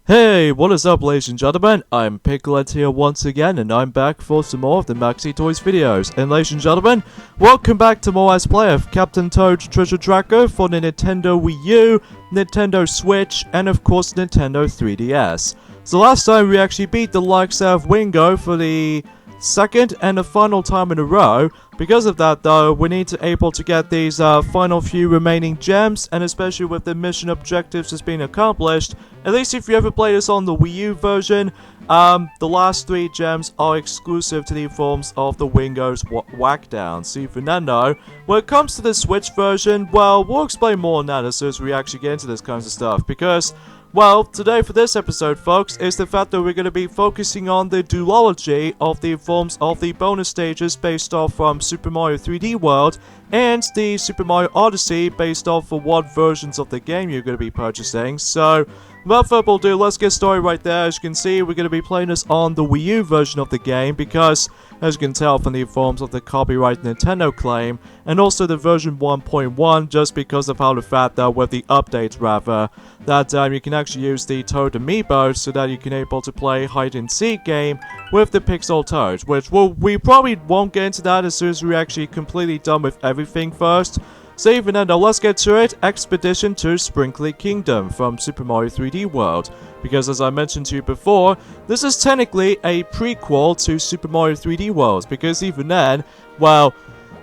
Hey, what is up ladies and gentlemen, I'm Piglet here once again and I'm back for some more of the Maxi Toys videos. And ladies and gentlemen, welcome back to more Let's Play of Captain Toad's Treasure Tracker for the Nintendo Wii U, Nintendo Switch, and of course Nintendo 3DS. So last time we actually beat the likes of Wingo for the second and the final time in a row. Because of that though, we need to able to get these final few remaining gems, and especially with the mission objectives has been accomplished, at least if you ever played this on the Wii U version, the last 3 gems are exclusive to the forms of the Wingo's Whackdown. So if you don't know, when it comes to the Switch version, well, we'll explain more on that as soon as we actually get into this kinds of stuff, because well, today for this episode, folks, is the fact that we're going to be focusing on the duology of the forms of the bonus stages based off from Super Mario 3D World and the Super Mario Odyssey based off of what versions of the game you're going to be purchasing. So, without further ado, let's get started right there. As you can see, we're going to be playing this on the Wii U version of the game because, as you can tell from the forms of the copyright Nintendo claim, and also the version 1.1, just because of how the fact that with the updates rather, that you can actually use the Toad amiibo so that you can able to play hide and seek game with the Pixel Toad, which we probably won't get into that as soon as we're actually completely done with everything first. So even then, let's get to it. Expedition to Sprinkly Kingdom from Super Mario 3D World. Because as I mentioned to you before, this is technically a prequel to Super Mario 3D World. Because even then, well,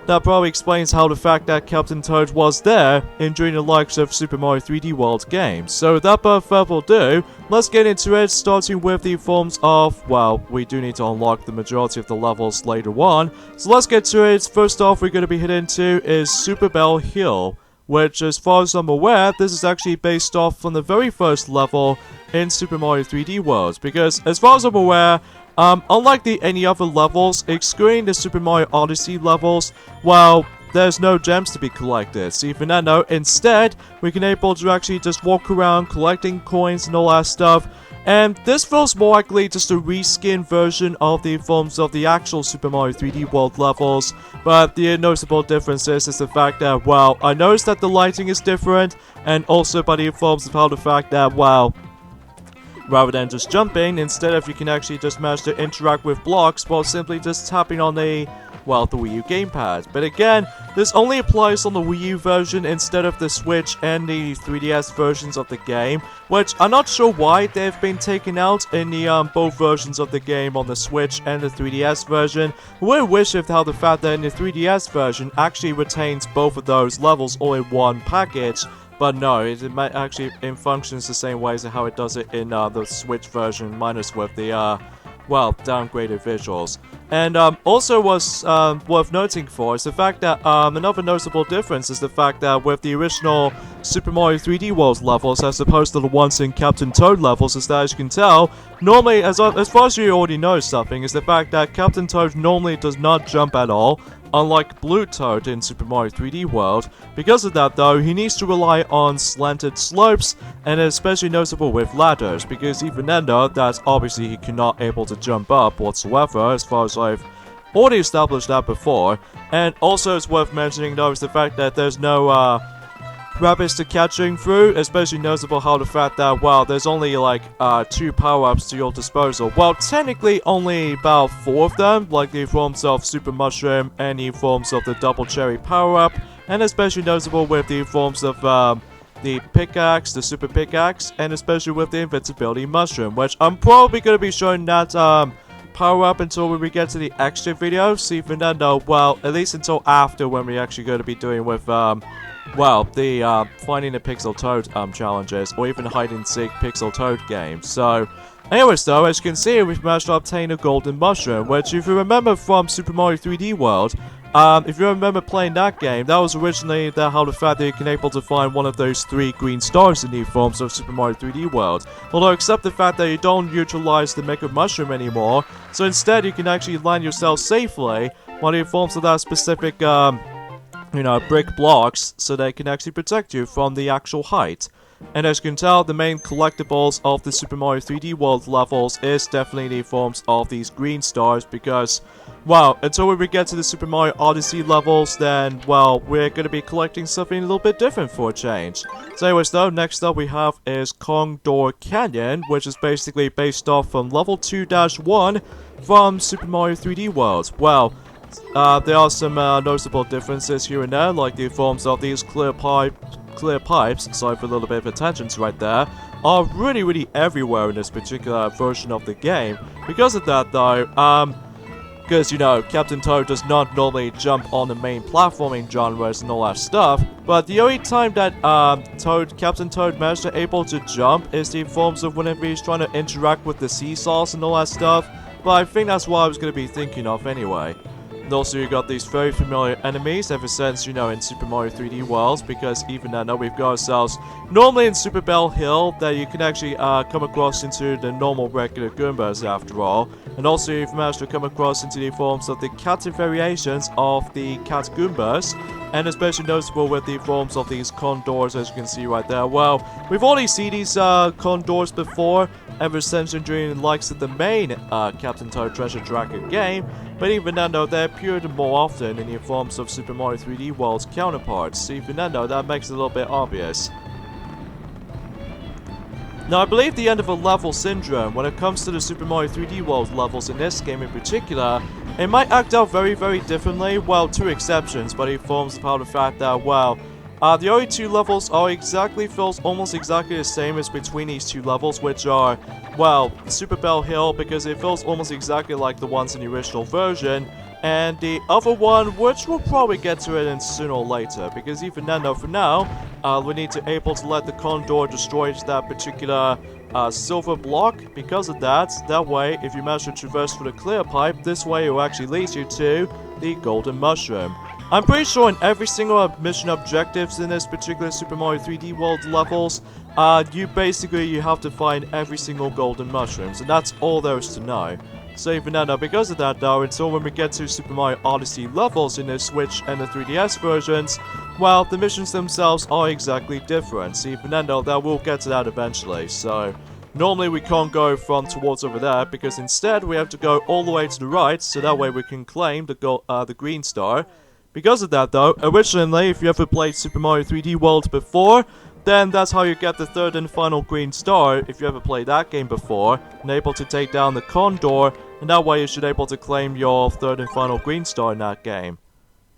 that probably explains how the fact that Captain Toad was there during the likes of Super Mario 3D World games. So without further ado, let's get into it, starting with the forms of, well, we do need to unlock the majority of the levels later on. So let's get to it. First off, we're going to be heading to is Super Bell Hill, which as far as I'm aware, this is actually based off from the very first level in Super Mario 3D World. Because as far as I'm aware, unlike any other levels, excluding the Super Mario Odyssey levels, well, there's no gems to be collected. So even then, no, instead, we can able to actually just walk around collecting coins and all that stuff. And this feels more likely just a reskin version of the forms of the actual Super Mario 3D World levels. But the noticeable difference is the fact that, well, I noticed that the lighting is different, and also by the forms of how the fact that, well, rather than just jumping, instead of you can actually just manage to interact with blocks while simply just tapping on the Wii U gamepad. But again, this only applies on the Wii U version instead of the Switch and the 3DS versions of the game, which I'm not sure why they've been taken out in the both versions of the game on the Switch and the 3DS version. We wish if how the fact that in the 3DS version actually retains both of those levels all in one package. But no, it might actually functions the same way as how it does it in the Switch version, minus with the, well, downgraded visuals. And also what's worth noting for is the fact that another noticeable difference is the fact that with the original Super Mario 3D World levels as opposed to the ones in Captain Toad levels, is that as you can tell, normally, as far as you already know something, is the fact that Captain Toad normally does not jump at all, unlike Blue Toad in Super Mario 3D World. Because of that though, he needs to rely on slanted slopes, and especially noticeable with ladders, because even then though, that's obviously he cannot able to jump up whatsoever, as far as I've already established that before. And also it's worth mentioning though is the fact that there's no rabbits to catching through, especially noticeable how the fact that, well, there's only like 2 power-ups to your disposal. Well, technically only about 4 of them, like the forms of Super Mushroom and the forms of the Double Cherry power-up, and especially noticeable with the forms of the pickaxe, the Super Pickaxe, and especially with the Invincibility Mushroom, which I'm probably going to be showing that power up until when we get to the extra video. So even then though, well, at least until after when we're actually going to be doing with well, the finding the Pixel Toad challenges, or even hide and seek Pixel Toad games. So anyways though, as you can see, we've managed to obtain a golden mushroom, which if you remember from Super Mario 3D World, if you remember playing that game, that was originally how the fact that you can able to find one of those 3 green stars in the forms of Super Mario 3D World. Although except the fact that you don't utilize the Mega Mushroom anymore, so instead you can actually land yourself safely while it forms of that specific brick blocks so they can actually protect you from the actual height. And as you can tell, the main collectibles of the Super Mario 3D World levels is definitely the forms of these green stars because, well, until we get to the Super Mario Odyssey levels, then, well, we're going to be collecting something a little bit different for a change. So anyways though, next up we have is Condor Canyon, which is basically based off from level 2-1 from Super Mario 3D World. Well, there are some noticeable differences here and there, like the forms of these clear pipes, sorry for a little bit of attention right there, are really everywhere in this particular version of the game. Because of that though, because, Captain Toad does not normally jump on the main platforming genres and all that stuff, but the only time that Captain Toad managed to able to jump is the forms of whenever he's trying to interact with the seesaws and all that stuff, but I think that's what I was going to be thinking of anyway. And also you got these very familiar enemies ever since, in Super Mario 3D World, because even now we've got ourselves, normally in Super Bell Hill, that you can actually come across into the normal regular Goombas after all. And also you've managed to come across into the forms of the cat variations of the cat Goombas, and especially noticeable with the forms of these condors, as you can see right there. Well, we've already seen these condors before, ever since during the likes of the main Captain Toad Treasure Tracker game, but even then though, they appeared more often in the forms of Super Mario 3D World's counterparts, so even then though, that makes it a little bit obvious. Now, I believe the end of a level syndrome, when it comes to the Super Mario 3D World levels in this game in particular, it might act out very differently, well, two exceptions, but it forms of how the fact that, well, the only two levels are feels almost exactly the same as between these two levels, which are, well, Super Bell Hill, because it feels almost exactly like the ones in the original version, and the other one, which we'll probably get to it in sooner or later, because even then though, for now, we need to able to let the Condor destroy that particular silver block. Because of that way, if you manage to traverse through the clear pipe, this way it will actually lead you to the Golden Mushroom. I'm pretty sure in every single mission objectives in this particular Super Mario 3D World levels, you have to find every single golden mushrooms, and that's all there is to know. So even now, because of that though, until when we get to Super Mario Odyssey levels in the Switch and the 3DS versions, well, the missions themselves are exactly different. So even then though, we'll get to that eventually. So normally we can't go from towards over there, because instead we have to go all the way to the right, so that way we can claim the green star. Because of that though, originally if you ever played Super Mario 3D World before, then that's how you get the third and final green star if you ever played that game before, and able to take down the Condor, and that way you should able to claim your third and final green star in that game.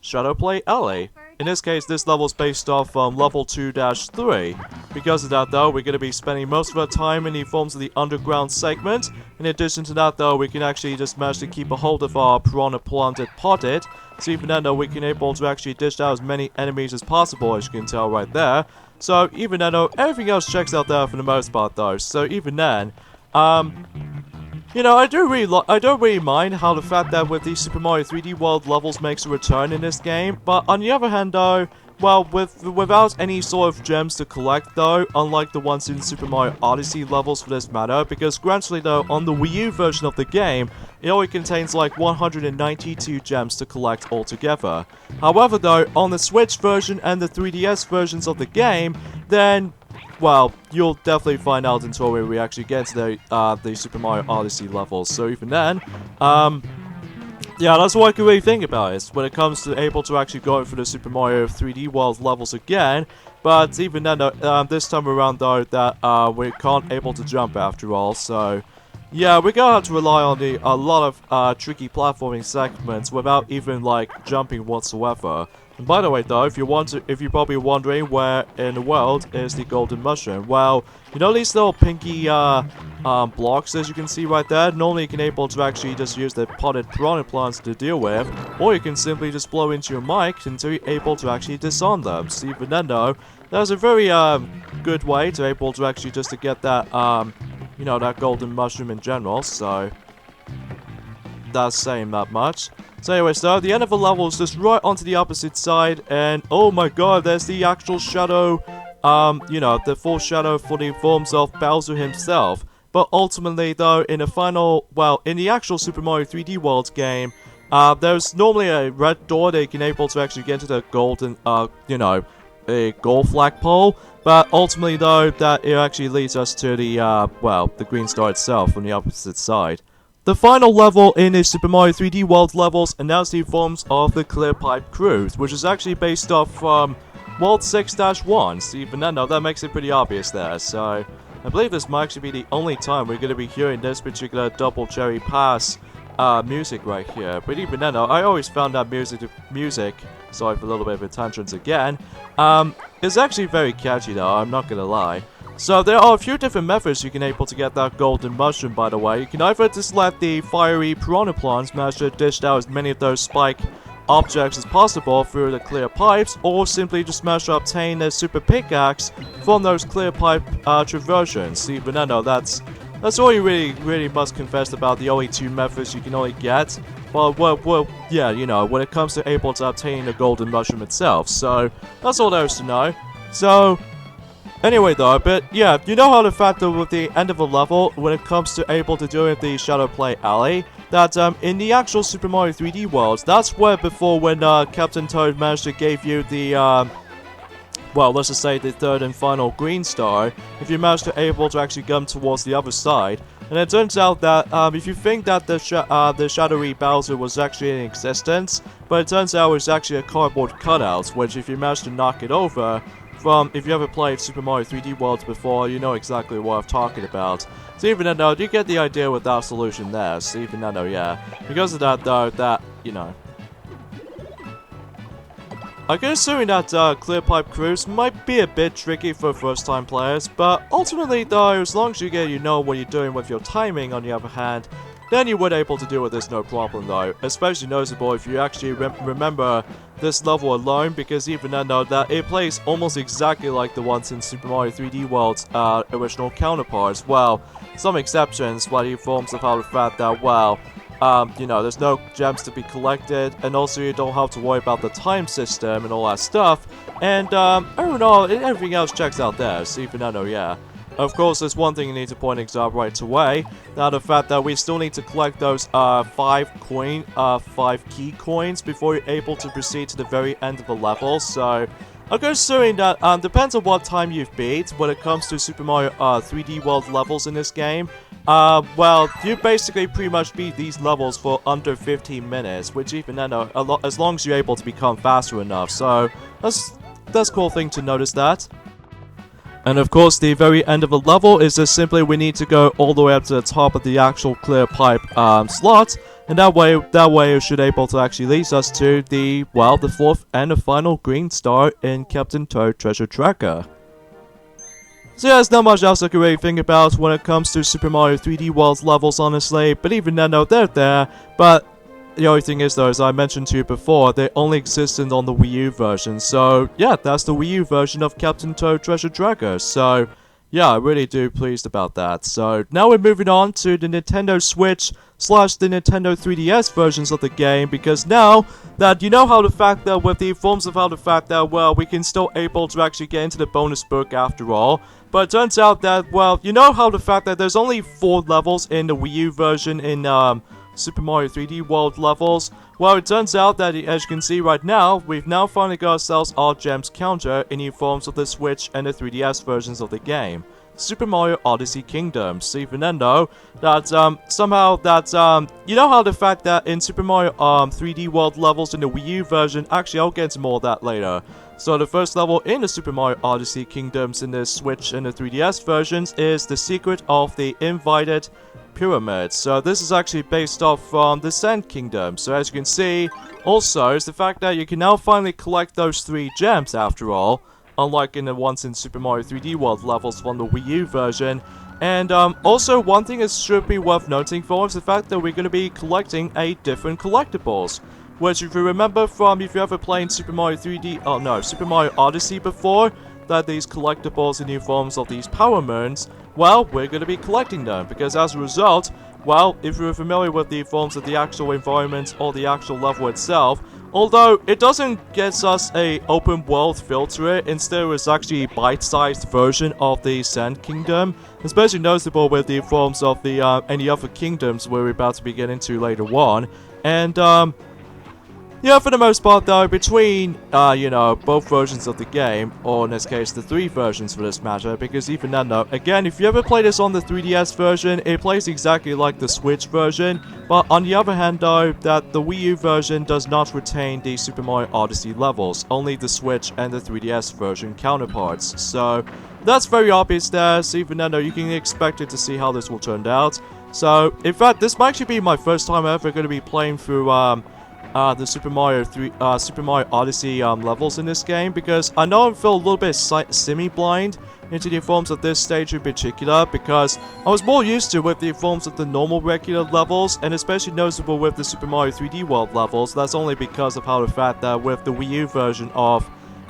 Shadowplay Alley. In this case, this level is based off from level 2-3. Because of that though, we're going to be spending most of our time in the forms of the underground segment. In addition to that though, we can actually just manage to keep a hold of our Piranha Planted Potted. So even then though, we can able to actually dish out as many enemies as possible, as you can tell right there. So even then though, everything else checks out there for the most part though. So even then, I don't really mind how the fact that with the Super Mario 3D World levels makes a return in this game, but on the other hand though, well, without any sort of gems to collect though, unlike the ones in Super Mario Odyssey levels for this matter, because granted though, on the Wii U version of the game, it only contains like 192 gems to collect altogether. However though, on the Switch version and the 3DS versions of the game, then, well, you'll definitely find out until we actually get to the Super Mario Odyssey levels. So even then, yeah, that's what I can really think about it when it comes to able to actually go for the Super Mario 3D World levels again. But even then, this time around though, that we can't able to jump after all. So yeah, we're gonna have to rely on a lot of tricky platforming segments without even like jumping whatsoever. And by the way though, if you're probably wondering where in the world is the Golden Mushroom, well, these little pinky blocks, as you can see right there, normally you can able to actually just use the potted piranha plants to deal with, or you can simply just blow into your mic until you're able to actually disarm them. So even then though, that's a very good way to able to actually just to get that that Golden Mushroom in general. So that's saying that much. So anyways though, the end of the level is just right onto the opposite side, and oh my god, there's the actual shadow, the full shadow for the forms of Bowser himself. But ultimately though, in the actual Super Mario 3D World game, there's normally a red door that you can able to actually get to the golden, a gold flagpole. But ultimately, though, that it actually leads us to the, the green star itself on the opposite side. The final level in the Super Mario 3D World levels announce the forms of the Clear Pipe Cruise, which is actually based off from World 6-1. So even then, that makes it pretty obvious there. So I believe this might actually be the only time we're going to be hearing this particular Double Cherry Pass music right here. But even then, I always found that music, sorry for a little bit of a tangent again, is actually very catchy though, I'm not gonna lie. So there are a few different methods you can able to get that golden mushroom, by the way. You can either just let the fiery piranha plants manage to dish out as many of those spike objects as possible through the clear pipes, or simply just manage to obtain a super pickaxe from those clear pipe traversions. Even then, that's all you really must confess about the only two methods you can only get. Well, yeah, you know, when it comes to able to obtain the golden mushroom itself. So that's all there is to know. So anyway though, but yeah, you know how the fact that with the end of a level, when it comes to able to doing the Shadow Play Alley, that in the actual Super Mario 3D worlds, that's where before when Captain Toad managed to give you the let's just say the third and final green star, if you manage to able to actually come towards the other side. And it turns out that if you think that the Shadowy Bowser was actually in existence, but it turns out it's actually a cardboard cutout, which if you manage to knock it over, if you ever played Super Mario 3D Worlds before, you know exactly what I'm talking about. So even then though, you get the idea with that solution there, so even then though, yeah. Because of that though, I'm assuming that Clear Pipe Cruise might be a bit tricky for first-time players, but ultimately though, as long as you know what you're doing with your timing on the other hand, then you would able to deal with this no problem though. Especially noticeable if you actually remember this level alone, because even then though, that it plays almost exactly like the ones in Super Mario 3D World's original counterparts. Well, some exceptions, but in forms of how the fact that, there's no gems to be collected, and also you don't have to worry about the time system and all that stuff. And, I don't know, everything else checks out there, so even though, yeah. Of course, there's one thing you need to point out right away. Now, the fact that we still need to collect those 5 key coins before you're able to proceed to the very end of the level. So, I'm assuming that depends on what time you've beat when it comes to Super Mario 3D World levels in this game. You basically pretty much beat these levels for under 15 minutes, which even then, as long as you're able to become faster enough. So, that's a cool thing to notice that. And of course, the very end of a level is just simply we need to go all the way up to the top of the actual clear pipe slot, and that way it should able to actually lead us to the fourth and the final green star in Captain Toad Treasure Tracker. So yeah, there's not much else I can really think about when it comes to Super Mario 3D World's levels, honestly, but even then, they're there, but the only thing is though, as I mentioned to you before, they only existed on the Wii U version, so yeah, that's the Wii U version of Captain Toad Treasure Tracker, so yeah, I'm really pleased about that. So now we're moving on to the Nintendo Switch / the Nintendo 3DS versions of the game, because now that you know how the fact that with the forms of how the fact that, we can still able to actually get into the bonus book after all, but it turns out that, you know how the fact that there's only 4 levels in the Wii U version in, Super Mario 3D World levels. Well, it turns out that, as you can see right now, we've now finally got ourselves our gems counter in the forms of the Switch and the 3DS versions of the game. Super Mario Odyssey Kingdom. So even then though, that somehow that you know how the fact that in Super Mario 3D World levels in the Wii U version, actually I'll get into more of that later. So the first level in the Super Mario Odyssey Kingdoms in the Switch and the 3DS versions is the Secret of the Invited Pyramid. So this is actually based off from the Sand Kingdom. So as you can see, also is the fact that you can now finally collect those 3 gems after all, unlike in the ones in Super Mario 3D World levels from the Wii U version. And also one thing that should be worth noting for is the fact that we're going to be collecting different collectibles. Which if you remember from if you ever played Super Mario Odyssey before, that these collectibles in the forms of these Power Moons, we're going to be collecting them, because as a result, if you're familiar with the forms of the actual environment or the actual level itself, although it doesn't get us a open world feel to it, instead it's actually a bite-sized version of the Sand Kingdom, especially noticeable with the forms of the any other kingdoms we're about to be getting into later on. And, yeah, for the most part though, between, you know, both versions of the game, or in this case, the 3 versions for this matter, because even then though, again, if you ever play this on the 3DS version, it plays exactly like the Switch version, but on the other hand though, that the Wii U version does not retain the Super Mario Odyssey levels, only the Switch and the 3DS version counterparts, so that's very obvious there, so even then though, you can expect it to see how this will turn out. So, in fact, this might actually be my first time ever going to be playing through, the Super Mario Odyssey levels in this game, because I know I feel a little bit semi-blind into the forms of this stage in particular, because I was more used to with the forms of the normal regular levels, and especially noticeable with the Super Mario 3D World levels. That's only because of how the fact that with the Wii U version of,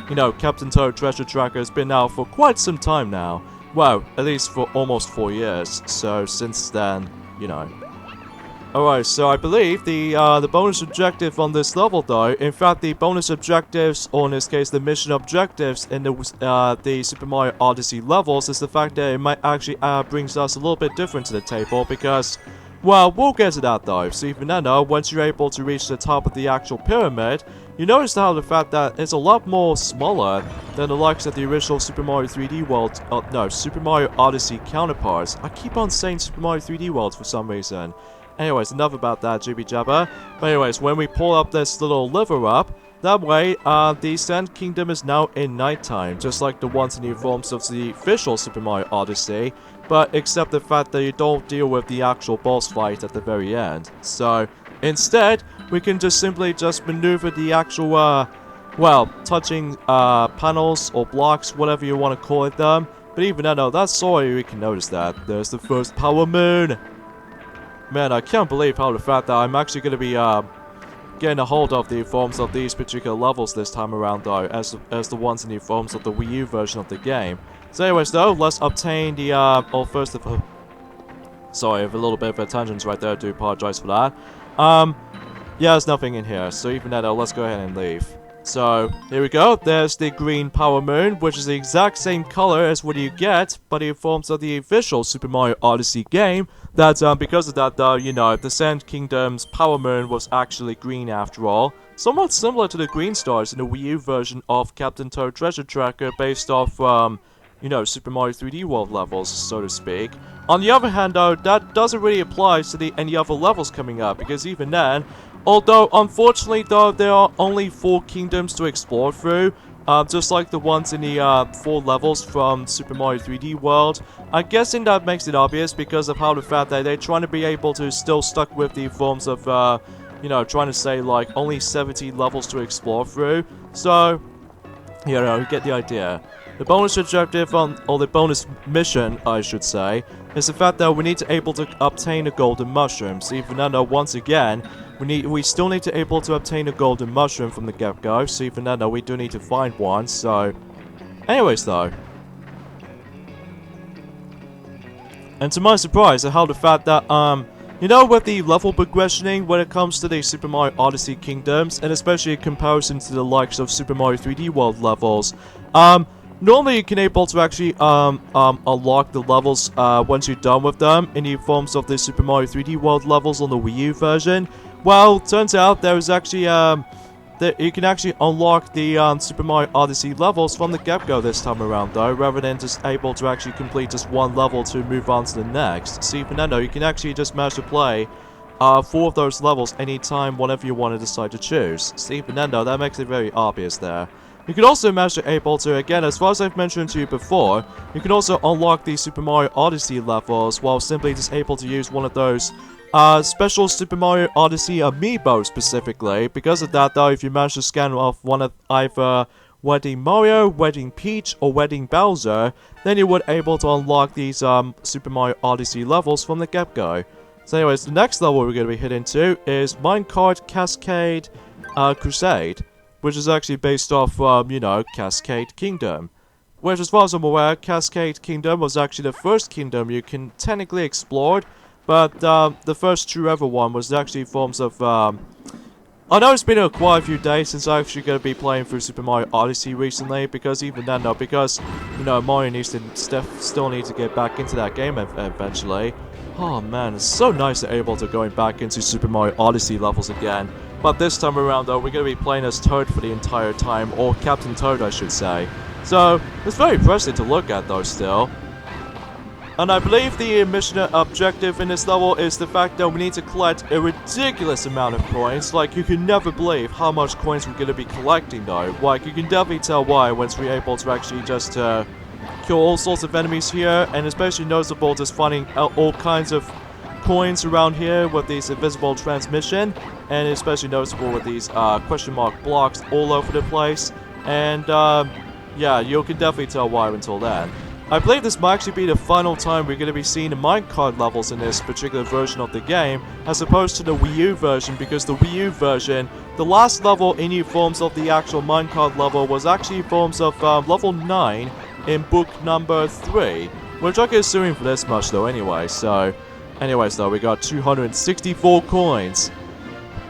you know, Captain Toad Treasure Tracker has been out for quite some time now. Well, at least for almost 4 years, so since then, you know. Alright, so I believe the bonus objective on this level though, in fact the bonus objectives, or in this case the mission objectives in the Super Mario Odyssey levels, is the fact that it might actually brings us a little bit different to the table, because, well, we'll get to that though. So even then though, once you're able to reach the top of the actual pyramid, you notice how the fact that it's a lot more smaller than the likes of the original Super Mario 3D World, no, Super Mario Odyssey counterparts. I keep on saying Super Mario 3D World for some reason. Anyways, enough about that jibby jabber. But anyways, when we pull up this little lever up, that way, the Sand Kingdom is now in nighttime, just like the ones in the forms of the official Super Mario Odyssey, but except the fact that you don't deal with the actual boss fight at the very end. So, instead, we can just simply maneuver the actual, well, touching, panels or blocks, whatever you want to call it them. But even then, that's all we can notice that. There's the first Power Moon! Man, I can't believe how the fact that I'm actually going to be, getting a hold of the forms of these particular levels this time around though, as the ones in the forms of the Wii U version of the game. So anyways though, let's obtain the, well, first of all, sorry, I have a little bit of a tangent right there, I do apologize for that. Yeah, there's nothing in here, so even though, let's go ahead and leave. So, here we go, there's the green Power Moon, which is the exact same color as what you get, but in forms of the official Super Mario Odyssey game. That, because of that though, you know, the Sand Kingdom's Power Moon was actually green after all. Somewhat similar to the green stars in the Wii U version of Captain Toad Treasure Tracker based off, you know, Super Mario 3D World levels, so to speak. On the other hand though, that doesn't really apply to any other levels coming up, because even then, although, unfortunately though, there are only 4 kingdoms to explore through, just like the ones in the 4 levels from Super Mario 3D World. I'm guessing that makes it obvious because of how the fact that they're trying to be able to still stuck with the forms of, you know, trying to say like only 70 levels to explore through. So, you know, you get the idea. The bonus objective or the bonus mission, I should say, is the fact that we need to able to obtain a golden mushroom. So even though, once again, we still need to able to obtain a golden mushroom from the get-go. So even though we do need to find one. So, anyways though. And to my surprise, I held the fact that, you know, with the level progressioning when it comes to the Super Mario Odyssey Kingdoms, and especially in comparison to the likes of Super Mario 3D World levels, normally you can able to actually unlock the levels once you're done with them in the forms of the Super Mario 3D World levels on the Wii U version. Well, turns out there is actually that you can actually unlock the Super Mario Odyssey levels from the get-go this time around though, rather than just able to actually complete just one level to move on to the next. So even then though, you can actually just manage to play 4 of those levels anytime, whenever you want to decide to choose. So even then though, that makes it very obvious there. You can also manage to able to, again, as far as I've mentioned to you before, you can also unlock the Super Mario Odyssey levels while simply just able to use one of those special Super Mario Odyssey amiibo specifically. Because of that though, if you manage to scan off one of either Wedding Mario, Wedding Peach, or Wedding Bowser, then you would able to unlock these Super Mario Odyssey levels from the get-go. So anyways, the next level we're going to be hitting to is Minecart Cascade Crusade, which is actually based off, you know, Cascade Kingdom. Which, as far as I'm aware, Cascade Kingdom was actually the first kingdom you can technically explore, but the first true ever one was actually forms of, I know it's been quite a few days since I'm actually going to be playing through Super Mario Odyssey recently, because even then though, because, you know, Mario needs to still need to get back into that game eventually. Oh man, it's so nice to be able to going back into Super Mario Odyssey levels again. But this time around though, we're going to be playing as Toad for the entire time, or Captain Toad I should say. So, it's very impressive to look at though still. And I believe the mission objective in this level is the fact that we need to collect a ridiculous amount of coins. Like, you can never believe how much coins we're going to be collecting though. Like, you can definitely tell why once we're able to actually just kill all sorts of enemies here. And especially noticeable just finding all kinds of coins around here with these invisible transmission. And especially noticeable with these question mark blocks all over the place. And yeah, you can definitely tell why until then. I believe this might actually be the final time we're going to be seeing the minecart levels in this particular version of the game, as opposed to the Wii U version, because the Wii U version, the last level in new forms of the actual minecart level was actually forms of level 9 in book number 3, which I can assume for this much though anyway, so... Anyways though, we got 264 coins.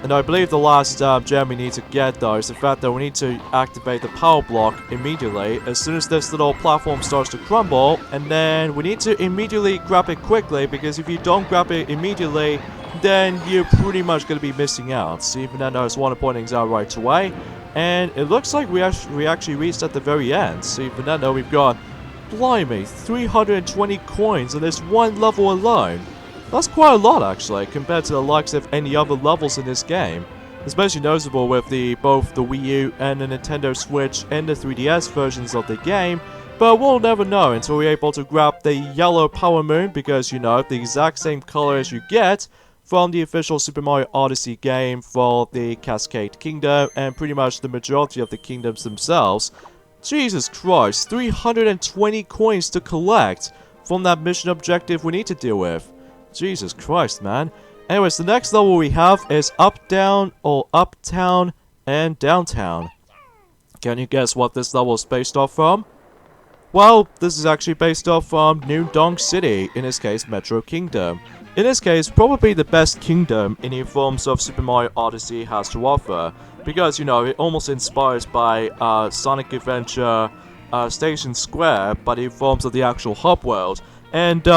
And I believe the last gem we need to get though is the fact that we need to activate the power block immediately as soon as this little platform starts to crumble, and then we need to immediately grab it quickly, because if you don't grab it immediately, then you're pretty much going to be missing out. So even then I just want to point things out right away, and it looks like we actually reached at the very end. So even then though, we've got, blimey, 320 coins on this one level alone. That's quite a lot actually, compared to the likes of any other levels in this game. Especially noticeable with both the Wii U and the Nintendo Switch and the 3DS versions of the game, but we'll never know until we're able to grab the yellow Power Moon, because you know, the exact same color as you get from the official Super Mario Odyssey game for the Cascade Kingdom and pretty much the majority of the kingdoms themselves. Jesus Christ, 320 coins to collect from that mission objective we need to deal with. Jesus Christ, man. Anyways, the next level we have is Up, Down, or Uptown and Downtown. Can you guess what this level is based off from? Well, this is actually based off from New Donk City, in this case Metro Kingdom. In this case, probably the best kingdom in the forms of Super Mario Odyssey has to offer. Because, you know, it almost inspires by Sonic Adventure Station Square, but in forms of the actual hub world. And,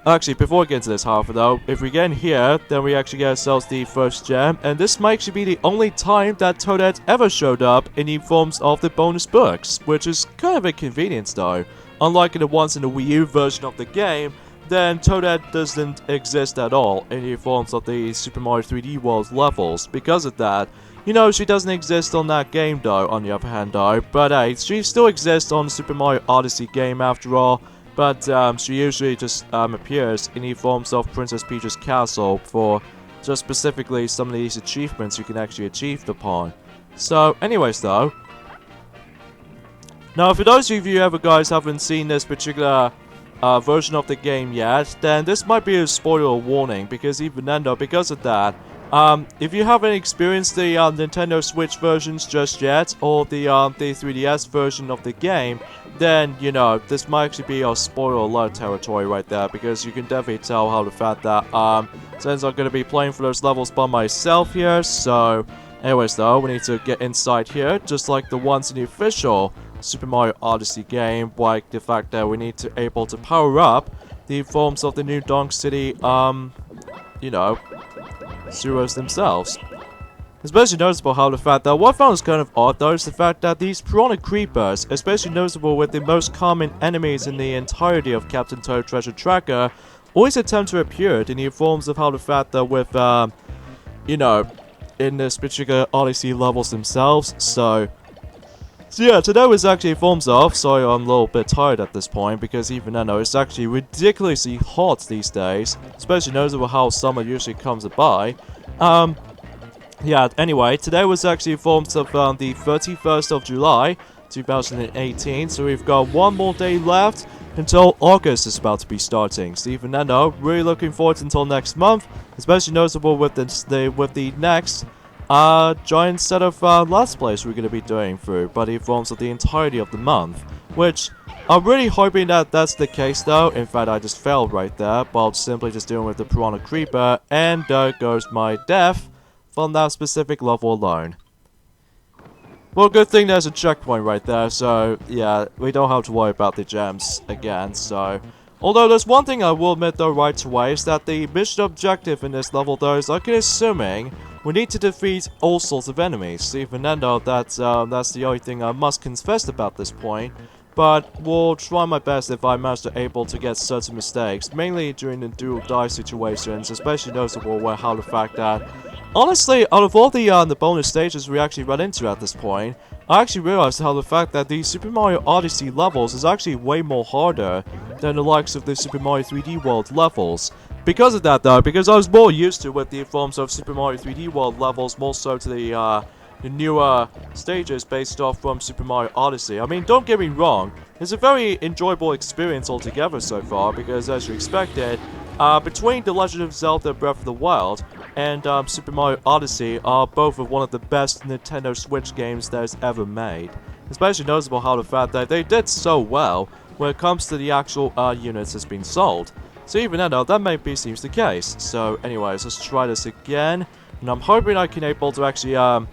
actually, before we get into this, however, though, if we get in here, then we actually get ourselves the first gem, and this might actually be the only time that Toadette ever showed up in the forms of the bonus books, which is kind of a convenience, though. Unlike the ones in the Wii U version of the game, then Toadette doesn't exist at all in the forms of the Super Mario 3D World levels. Because of that, you know, she doesn't exist on that game, though, on the other hand, though, but hey, she still exists on the Super Mario Odyssey game after all. But she usually just appears in the forms of Princess Peach's castle for just specifically some of these achievements you can actually achieve upon. So anyways though, now for those of you guys haven't seen this particular version of the game yet, then this might be a spoiler warning, because even then though, because of that, if you haven't experienced the Nintendo Switch versions just yet, or the 3DS version of the game, then, you know, this might actually be our spoiler alert territory right there, because you can definitely tell how the fact that, since I'm going to be playing for those levels by myself here, so, anyways though, we need to get inside here, just like the ones in the official Super Mario Odyssey game, like the fact that we need to able to power up the forms of the New Donk City, you know, Zeros themselves. Especially noticeable how the fact that what I found is kind of odd though is the fact that these Piranha Creepers, especially noticeable with the most common enemies in the entirety of Captain Toad Treasure Tracker, always attempt to appear in the forms of how the fact that with, you know, in this particular Odyssey levels themselves, so yeah, today was actually forms of, sorry I'm a little bit tired at this point, because even I know it's actually ridiculously hot these days, especially noticeable how summer usually comes by. Yeah, anyway, today was actually forms of the 31st of July, 2018, so we've got one more day left until August is about to be starting. So even then though, really looking forward until next month, especially noticeable with the next giant set of Let's Plays we're going to be doing through, but it forms of the entirety of the month, which I'm really hoping that that's the case though. In fact, I just failed right there, while simply just dealing with the Piranha Creeper, and there goes my death from that specific level alone. Well, good thing there's a checkpoint right there, so yeah, we don't have to worry about the gems again, so Although there's one thing I will admit though right away is that the mission objective in this level though is assuming we need to defeat all sorts of enemies. Even then though that's the only thing I must confess about this point. But will try my best if I manage to able to get certain mistakes, mainly during the do or die situations, especially noticeable where how the fact that honestly, out of all the bonus stages we actually run into at this point, I actually realized how the fact that the Super Mario Odyssey levels is actually way more harder than the likes of the Super Mario 3D World levels. Because of that though, because I was more used to with the forms of Super Mario 3D World levels, more so to the newer stages based off from Super Mario Odyssey. I mean, don't get me wrong, it's a very enjoyable experience altogether so far, because as you expected, between The Legend of Zelda Breath of the Wild and Super Mario Odyssey are both of one of the best Nintendo Switch games that is ever made. Especially noticeable how the fact that they did so well when it comes to the actual units that's been sold. So even though that maybe seems the case. So anyways, let's try this again. And I'm hoping I can able to actually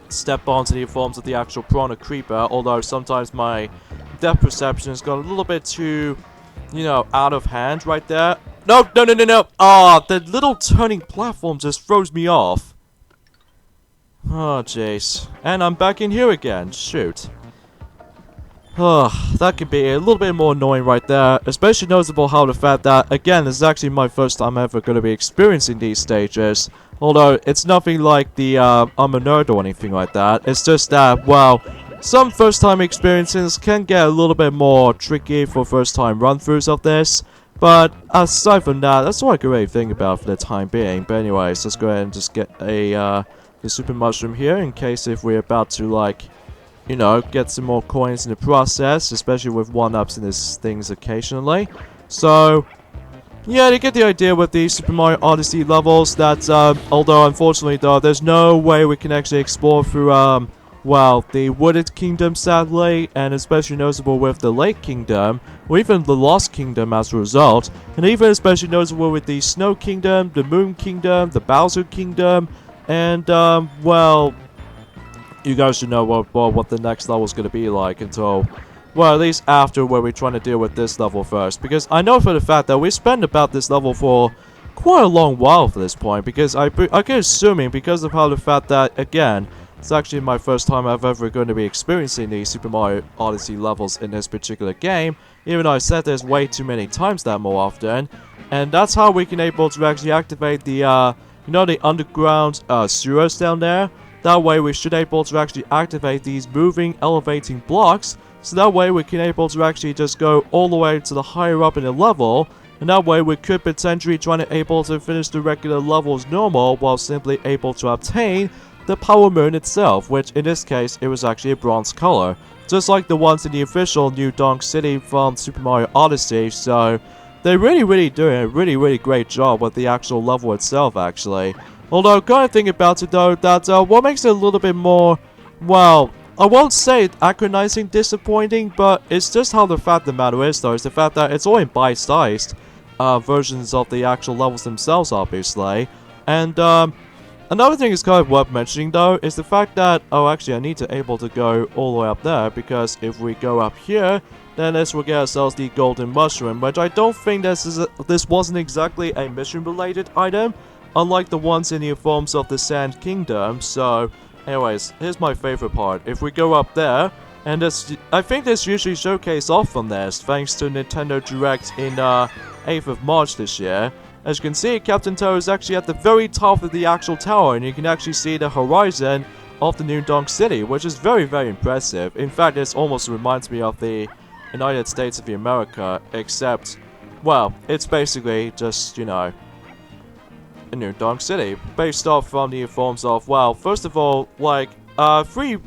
step onto the forms of the actual Piranha Creeper, although sometimes my depth perception has got a little bit too, you know, out of hand right there. No, no, no, no, no! Ah, the little turning platform just throws me off. Oh, jeez. And I'm back in here again. Shoot. That could be a little bit more annoying right there. Especially noticeable how the fact that, again, this is actually my first time ever going to be experiencing these stages. Although, it's nothing like the, I'm a nerd or anything like that. It's just that, well, some first-time experiences can get a little bit more tricky for first-time run-throughs of this. But aside from that, that's all I can really think about for the time being. But anyways, let's go ahead and just get a, the Super Mushroom here in case if we're about to, like, you know, get some more coins in the process, especially with 1-ups in these things occasionally. So, yeah, you get the idea with the Super Mario Odyssey levels that, although unfortunately though, there's no way we can actually explore through, well, the Wooded Kingdom sadly, and especially noticeable with the Lake Kingdom, or even the Lost Kingdom as a result, and even especially noticeable with the Snow Kingdom, the Moon Kingdom, the Bowser Kingdom, and, well, you guys should know what the next level is going to be like until, well, at least after where we're trying to deal with this level first. Because I know for the fact that we spent about this level for quite a long while for this point. Because I can assuming because of how the fact that, again, it's actually my first time I've ever going to be experiencing the Super Mario Odyssey levels in this particular game. Even though I said there's way too many times that more often. And that's how we can able to actually activate the, you know, the underground sewers down there. That way we should able to actually activate these moving, elevating blocks. So that way we can able to actually just go all the way to the higher up in the level. And that way we could potentially try to able to finish the regular levels normal while simply able to obtain the Power Moon itself, which in this case it was actually a bronze color. Just like the ones in the official New Donk City from Super Mario Odyssey. So they're really doing a really great job with the actual level itself actually. Although, kind of think about it though, that what makes it a little bit more, well, I won't say agonizing disappointing, but it's just how the fact of the matter is though, is the fact that it's all in bite-sized versions of the actual levels themselves, obviously. And another thing is kind of worth mentioning though, is the fact that, oh actually I need to able to go all the way up there, because if we go up here, then this will get ourselves the Golden Mushroom, which I don't think this wasn't exactly a mission-related item. Unlike the ones in the forms of the Sand Kingdom. So, anyways, here's my favorite part. If we go up there, and I think this usually showcase off from this, thanks to Nintendo Direct in 8th of March this year. As you can see, Captain Toad is actually at the very top of the actual tower, and you can actually see the horizon of the New Donk City, which is very impressive. In fact, this almost reminds me of the United States of America, except, well, it's basically just, you know, New Donk City, based off from the forms of, well, first of all, like, you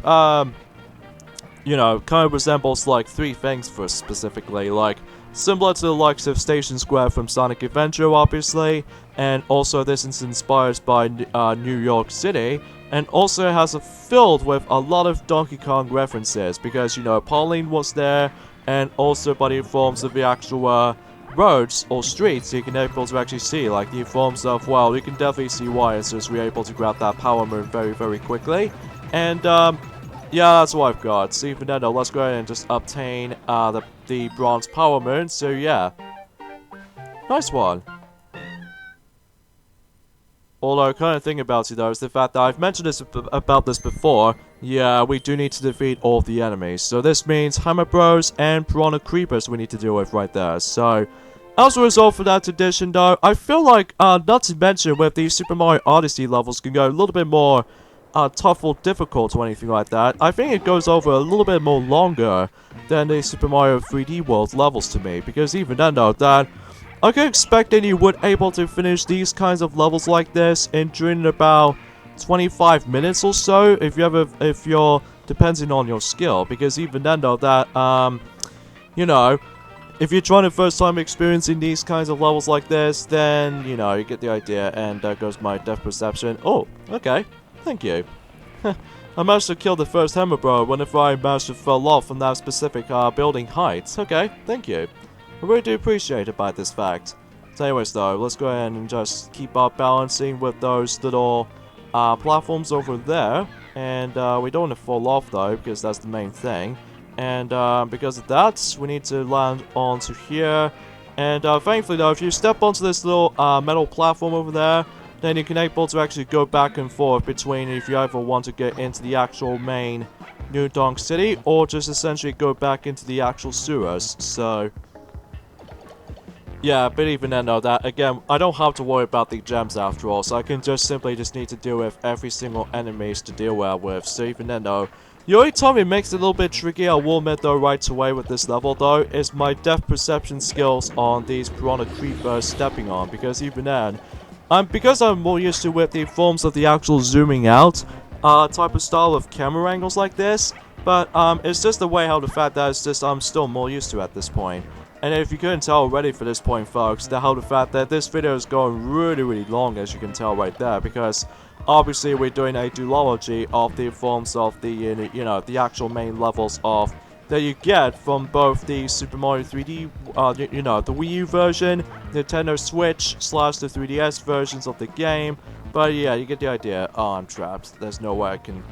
know, kind of resembles, like, 3 things for specifically, like, similar to the likes of Station Square from Sonic Adventure, obviously, and also this is inspired by, New York City, and also has filled with a lot of Donkey Kong references, because, you know, Pauline was there, and also by the forms of the actual, roads or streets you can able to actually see, like the forms of, well, you can definitely see why it's just we're able to grab that Power Moon very quickly. And yeah, that's what I've got. So even then though, let's go ahead and just obtain the bronze Power Moon. So yeah, Nice one. Although, kind of thing about it though is the fact that I've mentioned about this before. Yeah, we do need to defeat all of the enemies. So this means Hammer Bros and Piranha Creepers we need to deal with right there. So, as a result for that edition though, I feel like, not to mention with the Super Mario Odyssey levels can go a little bit more tough or difficult or anything like that. I think it goes over a little bit more longer than the Super Mario 3D World levels to me. Because even then though, that I could expect that you would able to finish these kinds of levels like this in during about 25 minutes or so, if you're depending on your skill. Because even then though, that you know, if you're trying to first time experiencing these kinds of levels like this, then you know, you get the idea. And there goes my depth perception. Oh, okay, thank you. I managed to kill the first Hammer Bro whenever I managed to fall off from that specific building height. Okay, thank you. I really do appreciate about this fact. So anyways though, let's go ahead and just keep up balancing with those little platforms over there. And we don't want to fall off though, because that's the main thing. And because of that, we need to land onto here. And thankfully though, if you step onto this little metal platform over there, then you can able to actually go back and forth between if you ever want to get into the actual main New Donk City, or just essentially go back into the actual sewers. So yeah, but even then though, that again, I don't have to worry about the gems after all, so I can just simply need to deal with every single enemies to deal with. So even then though, the only time it makes it a little bit tricky, I will admit though right away with this level though, is my depth perception skills on these Piranha Creepers stepping on. Because even then, because I'm more used to with the forms of the actual zooming out type of style of camera angles like this, but it's just the way how the fact that it's just I'm still more used to at this point. And if you couldn't tell already for this point, folks, the fact that this video is going really long, as you can tell right there, because obviously we're doing a duology of the forms of the, you know, the actual main levels of that you get from both the Super Mario 3D, you know, the Wii U version, Nintendo Switch / the 3DS versions of the game. But yeah, you get the idea. Oh, I'm trapped. There's no way I can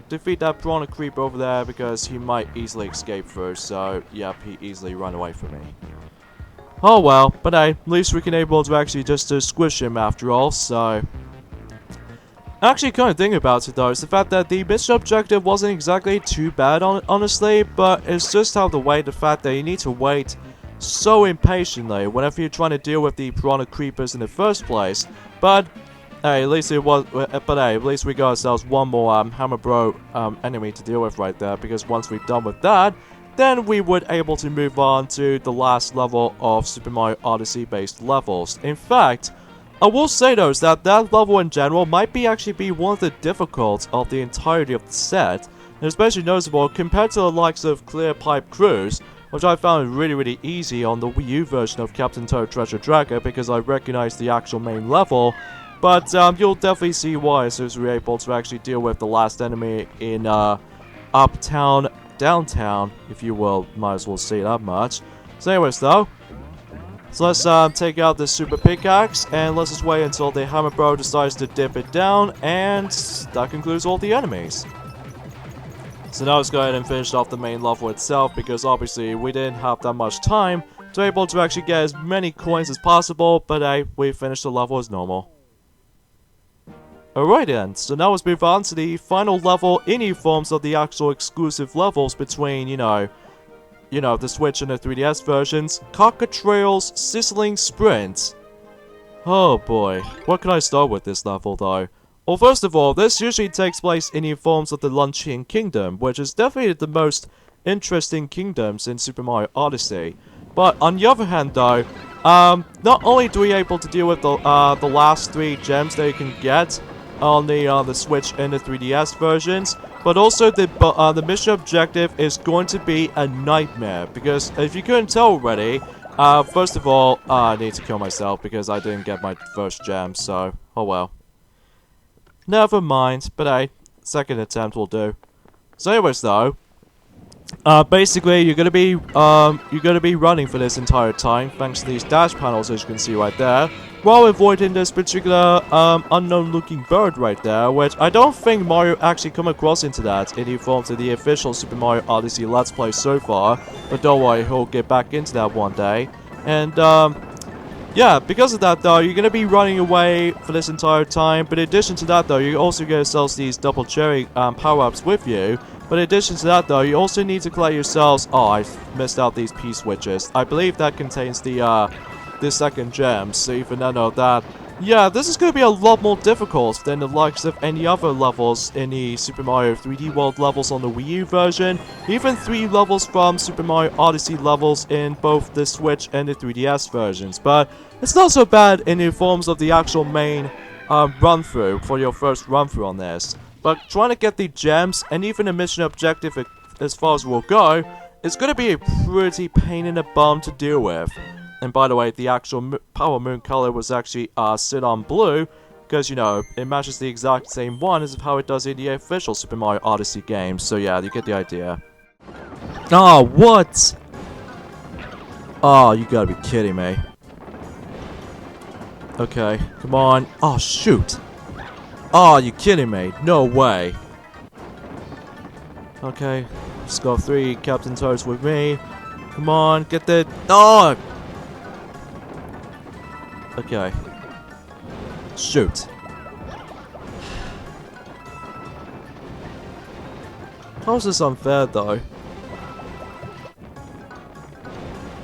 defeat that Piranha Creeper over there because he might easily escape through. So, yep, he easily run away from me. Oh well, but hey, at least we can able to actually just squish him after all, so actually, kind of thinking about it though, is the fact that the mission objective wasn't exactly too bad, honestly, but it's just how the fact that you need to wait so impatiently whenever you're trying to deal with the Piranha Creepers in the first place. But hey, at least at least we got ourselves one more Hammer Bro enemy to deal with right there, because once we're done with that, then we would able to move on to the last level of Super Mario Odyssey based levels. In fact, I will say though is that level in general might actually be one of the difficult of the entirety of the set, and especially noticeable compared to the likes of Clear Pipe Cruise, which I found really easy on the Wii U version of Captain Toad Treasure Tracker because I recognized the actual main level. But you'll definitely see why as soon as we're able to actually deal with the last enemy in Uptown, Downtown, if you will, might as well say that much. So anyways though, so let's take out this Super Pickaxe, and let's just wait until the Hammer Bro decides to dip it down, and that concludes all the enemies. So now let's go ahead and finish off the main level itself, because obviously we didn't have that much time to be able to actually get as many coins as possible, but hey, we finished the level as normal. Alright then, so now let's move on to the final level in new forms of the actual exclusive levels between, you know, the Switch and the 3DS versions. Cockatrail's Sizzling Sprint. Oh boy, what can I start with this level though? Well, first of all, this usually takes place in new forms of the Luncheon Kingdom, which is definitely the most interesting kingdoms in Super Mario Odyssey. But on the other hand though, not only do we able to deal with the last 3 gems that you can get on the Switch and the 3DS versions, but also the mission objective is going to be a nightmare, because if you couldn't tell already, first of all, I need to kill myself because I didn't get my first gem, so oh well. Never mind, but hey, second attempt will do. So anyways though, basically you're gonna be running for this entire time thanks to these dash panels, as you can see right there, while avoiding this particular unknown looking bird right there, which I don't think Mario actually come across into that in the forms of the official Super Mario Odyssey Let's Play so far, but don't worry, he'll get back into that one day. And yeah, because of that though, you're gonna be running away for this entire time. But in addition to that though, you also get yourselves these double cherry power-ups with you. But in addition to that though, you also need to collect yourselves. Oh, I missed out these P-switches. I believe that contains the second gem. So even though that, yeah, this is gonna be a lot more difficult than the likes of any other levels in the Super Mario 3D World levels on the Wii U version. Even 3 levels from Super Mario Odyssey levels in both the Switch and the 3DS versions. But it's not so bad in the forms of the actual main run-through for your first run-through on this. But trying to get the gems and even the mission objective as far as we'll go, it's gonna be a pretty pain in the bum to deal with. And by the way, the actual Power Moon color was actually Cyan Blue, because, you know, it matches the exact same one as how it does in the official Super Mario Odyssey game. So yeah, you get the idea. Oh, what? Oh, you gotta be kidding me. Okay, come on. Oh, shoot. Oh, you kidding me? No way. Okay, let's go 3 Captain Toads with me. Come on, get the... Oh! Okay. Shoot. How is this unfair, though?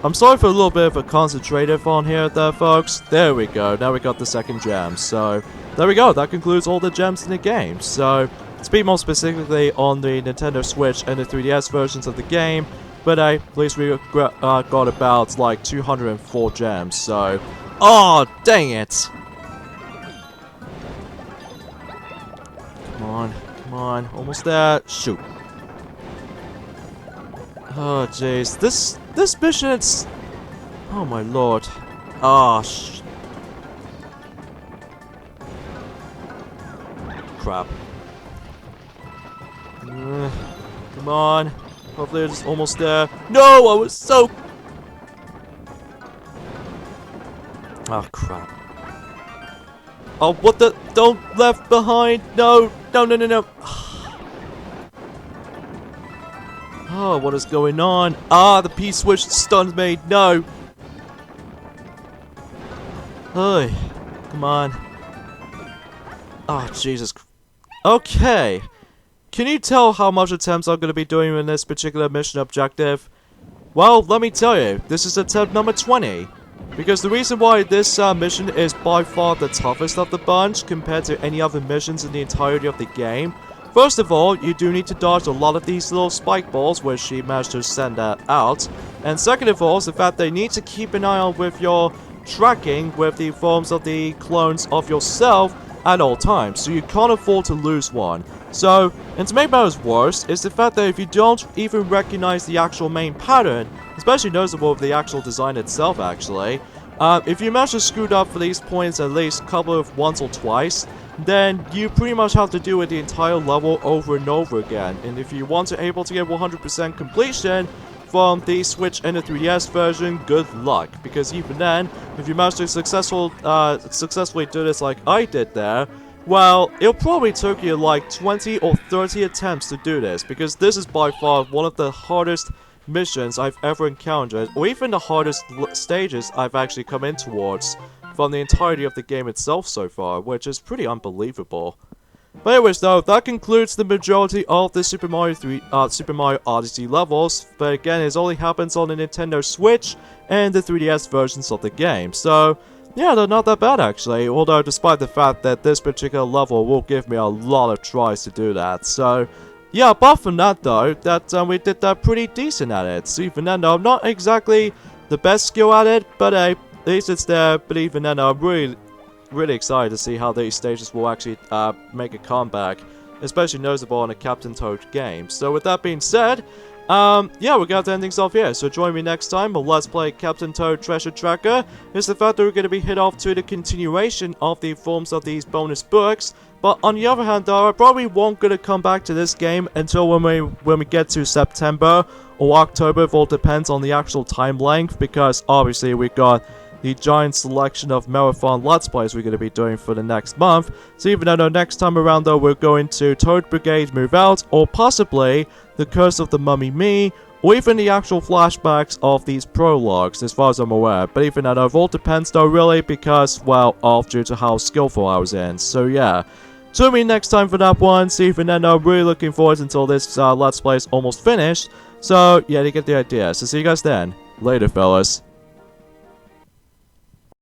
I'm sorry for a little bit of a concentrative on here there, folks. There we go. Now we got the second gem. So, there we go. That concludes all the gems in the game. So, to speak more specifically on the Nintendo Switch and the 3DS versions of the game, but at least we got about, like, 204 gems. So... Oh, dang it! Come on, come on, almost there. Shoot. Oh, jeez. This mission, it's... Oh, my lord. Oh, crap. Come on. Hopefully it's almost there. No, I was so... Oh, crap. Oh, what the? Don't left behind. No, no, no, no, no. Oh, what is going on? Ah, the P-switch stunned me. No. Hey, come on. Oh, Jesus. Okay. Can you tell how much attempts I'm going to be doing in this particular mission objective? Well, let me tell you. This is attempt number 20. Because the reason why this mission is by far the toughest of the bunch compared to any other missions in the entirety of the game. First of all, you do need to dodge a lot of these little spike balls, which she managed to send that out. And second of all, is the fact that you need to keep an eye on with your tracking with the forms of the clones of yourself at all times, so you can't afford to lose one. So, and to make matters worse, is the fact that if you don't even recognize the actual main pattern, especially noticeable with the actual design itself actually, if you manage to screw up for these points at least a couple of once or twice, then you pretty much have to do it the entire level over and over again. And if you want to able to get 100% completion from the Switch and the 3DS version, good luck. Because even then, if you manage to successfully do this like I did there, well, it'll probably take you like 20 or 30 attempts to do this, because this is by far one of the hardest missions I've ever encountered, or even the hardest stages I've actually come in towards from the entirety of the game itself so far, which is pretty unbelievable. But anyways though, that concludes the majority of the Super Mario Odyssey levels, but again, it only happens on the Nintendo Switch and the 3DS versions of the game, so yeah, they're not that bad actually, although despite the fact that this particular level will give me a lot of tries to do that. So yeah, apart from that though, that we did that pretty decent at it. So even then though, I'm not exactly the best skill at it, but at least it's there. But even then, I'm really excited to see how these stages will actually make a comeback, especially noticeable in a Captain Toad game. So with that being said, yeah, we're going to end things off here. So join me next time on Let's Play Captain Toad Treasure Tracker. It's the fact that we're going to be hit off to the continuation of the forms of these bonus books. But on the other hand though, I probably won't gonna come back to this game until when we get to September or October. It all depends on the actual time length, because obviously we got the giant selection of marathon Let's Plays we're going to be doing for the next month. So even though next time around though we're going to Toad Brigade Move Out, or possibly The Curse of the Mummy Me, or even the actual flashbacks of these prologues, as far as I'm aware. But even that, it all depends though, really, because, well, due to how skillful I was in. So yeah. Tune in next time for that one. See even then, I'm really looking forward until this Let's Play is almost finished. So, yeah, you get the idea. So see you guys then. Later, fellas.